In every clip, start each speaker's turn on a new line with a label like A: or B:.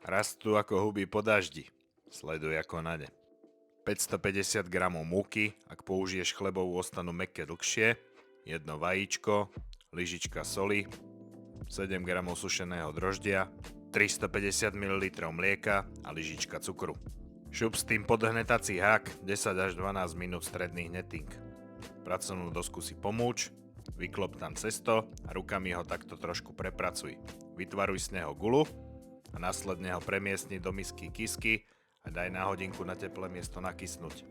A: Rastú ako huby po daždi. Sleduj ako na ne. 550 g múky, ak použiješ chlebovú, ostanú mäkké dlhšie, jedno vajíčko, lyžička soli, 7 g sušeného droždia, 350 ml mlieka a lyžička cukru. Šup s tým podhnetací hák 10 až 12 minút stredný hneting. Pracovnú dosku si pomúč, vyklop tam cesto a rukami ho takto trošku prepracuj. Vytvaruj z neho gulu a následne ho premiestni do misky kisky a daj na hodinku na teplé miesto nakysnúť.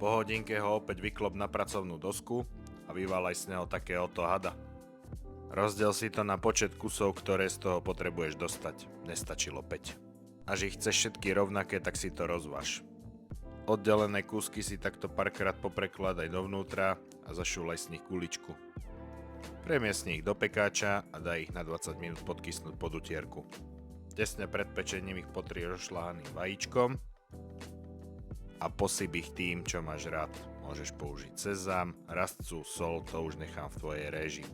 A: Po hodinke ho opäť vyklop na pracovnú dosku a vyváľaj z neho takéhoto hada. Rozdiel si to na počet kusov, ktoré z toho potrebuješ dostať. Nestačilo 5. Až ich chceš všetky rovnaké, tak si to rozváž. Oddelené kúsky si takto párkrát poprekladaj dovnútra a zašúlaj z nich kuličku. Premiestni ich do pekáča a daj ich na 20 minút podkysnúť pod utierku. Tesne pred pečením ich potri rozšľahaným vajíčkom a posyp ich tým, čo máš rád. Môžeš použiť sezam, rastcu, sol, to už nechám v tvojej réžii.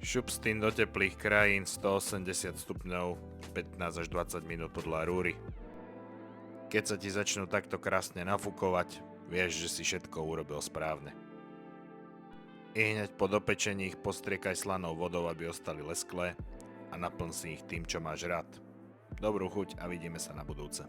A: Šup s tým do teplých krajín 180 stupňov 15 až 20 minút podľa rúry. Keď sa ti začnú takto krásne nafúkovať, vieš, že si všetko urobil správne. I hneď po dopečení ich postriekaj slanou vodou, aby ostali lesklé a naplň si ich tým, čo máš rád. Dobrú chuť a vidíme sa na budúce.